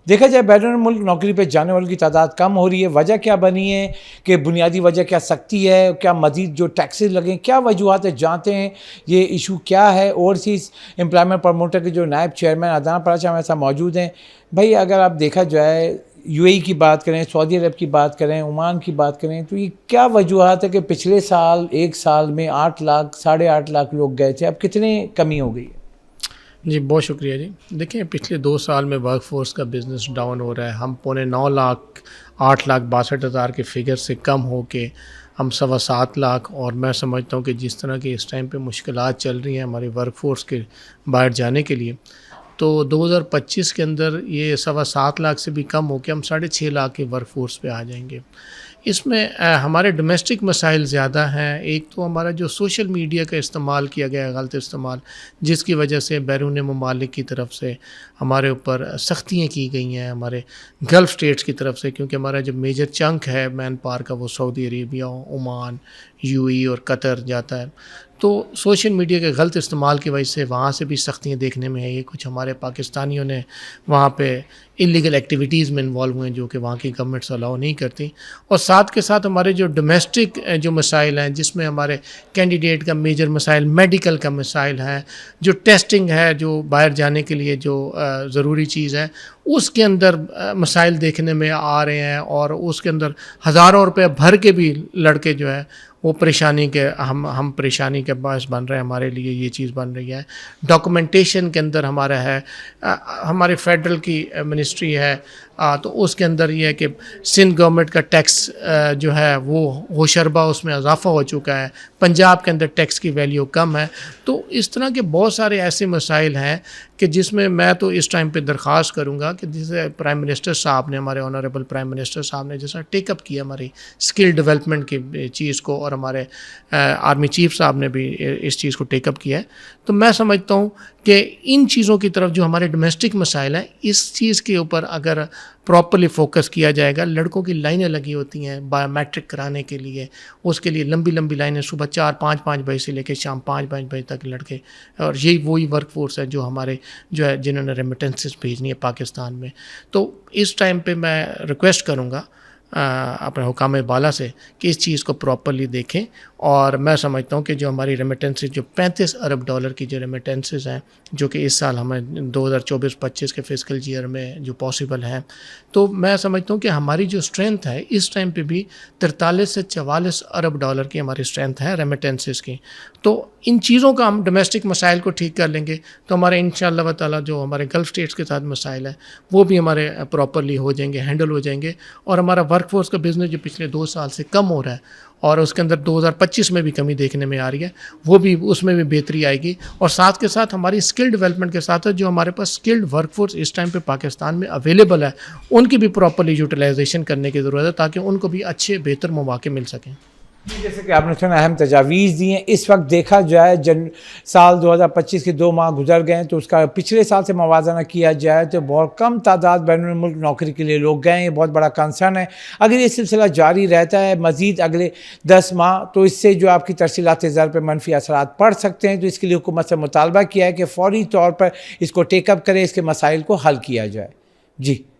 देखा जाए बैरून मुल्क नौकरी पे जाने वालों की तादाद कम हो रही है। वजह क्या बनी है कि बुनियादी वजह क्या सख्ती है, क्या मजीद जो टैक्सेस लगें, क्या वजूहत है, जानते हैं ये इशू क्या है। ओवरसीज़ एम्प्लॉयमेंट प्रमोटर के जो नायब चेयरमैन अदनान पराचा हमारे साथ मौजूद हैं। भाई अगर आप देखा जाए यूएई की बात करें, सऊदी अरब की बात करें, ओमान की बात करें, तो ये क्या वजूहत है कि पिछले साल एक साल में 8 लाख 8.5 लाख लोग गए थे, अब कितने कमी हो गई है? जी बहुत शुक्रिया जी। देखिए पिछले 2 साल में वर्क फोर्स का बिज़नेस डाउन हो रहा है। हम पौने 9 लाख 8,62,000 के फिगर से कम हो के हम 7.25 लाख, और मैं समझता हूँ कि जिस तरह की इस टाइम पे मुश्किलात चल रही हैं हमारी वर्क फोर्स के बाहर जाने के लिए, तो 2025 के अंदर ये 7.25 लाख से भी कम हो के हम 6.5 लाख के वर्क फोर्स पे आ जाएंगे। इसमें हमारे डोमेस्टिक मसाइल ज़्यादा हैं। एक तो हमारा जो सोशल मीडिया का इस्तेमाल किया गया है, गलत इस्तेमाल, जिसकी वजह से बैरून ममालिक की तरफ से हमारे ऊपर सख्तियाँ की गई हैं, हमारे गल्फ़ स्टेट्स की तरफ से, क्योंकि हमारा जो मेजर चंक है मैन पावर का वो सऊदी अरेबिया, ओमान, यूएई और कतर जाता है। तो सोशल मीडिया के गलत इस्तेमाल की वजह से वहाँ से भी सख्तियाँ देखने में है। ये कुछ हमारे पाकिस्तानियों ने वहाँ पे इलीगल एक्टिविटीज़ में इन्वॉल्व हुए हैं जो कि वहाँ की गवर्नमेंट्स अलाउ नहीं करती। और साथ के साथ हमारे जो डोमेस्टिक जो मसाइल हैं, जिसमें हमारे कैंडिडेट का मेजर मसाइल मेडिकल का मसाइल है, जो टेस्टिंग है, जो बाहर जाने के लिए जो ज़रूरी चीज़ है, उसके अंदर मसाइल देखने में आ रहे हैं। और उसके अंदर हज़ारों रुपये भर के भी लड़के जो है वो परेशानी के हम परेशानी के बायस बन रहे हैं। हमारे लिए ये चीज़ बन रही है। डॉक्यूमेंटेशन के अंदर हमारा है, हमारे फेडरल की मिनिस्ट्री है, तो उसके अंदर ये है कि सिंध गवर्नमेंट का टैक्स जो है वो होशरबा उसमें इजाफ़ा हो चुका है, पंजाब के अंदर टैक्स की वैल्यू कम है। तो इस तरह के बहुत सारे ऐसे मसाइल हैं कि जिसमें मैं तो इस टाइम पे दरख्वास्त करूँगा कि जैसे प्राइम मिनिस्टर साहब ने, हमारे ऑनरेबल प्राइम मिनिस्टर साहब ने जैसा टेकअप किया हमारी स्किल डेवलपमेंट की चीज़ को, और हमारे आर्मी चीफ साहब ने भी इस चीज़ को टेकअप किया है, तो मैं समझता हूँ कि इन चीज़ों की तरफ जो हमारे डोमेस्टिक मसाइल हैं, इस चीज़ के ऊपर अगर प्रॉपर्ली फोकस किया जाएगा। लड़कों की लाइनें लगी होती हैं बायोमेट्रिक कराने के लिए, उसके लिए लंबी लंबी लाइनें, सुबह 4-5 बजे से लेकर शाम 5 बजे तक लड़के, और यही वही वर्क फोर्स है जो हमारे जो है जिन्होंने रेमिटेंसेस भेजनी है पाकिस्तान में। तो इस टाइम पे मैं रिक्वेस्ट करूँगा अपने हुकाम बाला से कि इस चीज़ को प्रॉपर्ली देखें। और मैं समझता हूँ कि जो हमारी रेमिटेंसेस, जो 35 अरब डॉलर की जो रेमिटेंसेस हैं, जो कि इस साल हमें 2024-25 के फिस्कल ईयर में जो पॉसिबल हैं, तो मैं समझता हूँ कि हमारी जो स्ट्रेंथ है इस टाइम पे भी 43 से 44 अरब डॉलर की हमारी स्ट्रेंथ है रेमिटेंसेस की। तो इन चीज़ों का हम डोमेस्टिक मसाइल को ठीक कर लेंगे तो हमारे इंशाअल्लाह ताला जो हमारे गल्फ़ स्टेट्स के साथ मसाइल है वो भी हमारे प्रॉपर्ली हो जाएंगे, हैंडल हो जाएंगे। और हमारा वर्कफोर्स का बिज़नेस जो पिछले 2 साल से कम हो रहा है और उसके अंदर 2025 में भी कमी देखने में आ रही है, वो भी उसमें भी बेहतरी आएगी। और साथ के साथ हमारी स्किल डेवलपमेंट के साथ जो हमारे पास स्किल्ड वर्कफोर्स इस टाइम पे पाकिस्तान में अवेलेबल है, उनकी भी प्रॉपर्ली यूटिलाइजेशन करने की ज़रूरत है ताकि उनको भी अच्छे बेहतर मौके मिल सकें। जैसे कि आपने सुना अहम तजावीज़ दी हैं। इस वक्त देखा जाए साल 2025 के 2 माह गुजर गए हैं, तो उसका पिछले साल से मवाजना किया जाए तो बहुत कम तादाद बैरून मुल्क नौकरी के लिए लोग गए हैं। ये बहुत बड़ा कंसर्न है। अगर ये सिलसिला जारी रहता है मज़ीद अगले 10 माह, तो इससे जो आपकी तरसीलात ज़र पर मनफी असरात पड़ सकते हैं। तो इसके लिए हुकूमत से मुतालबा किया है कि फ़ौरी तौर पर इसको टेकअप करें, इसके मसाइल को हल किया जाए। जी।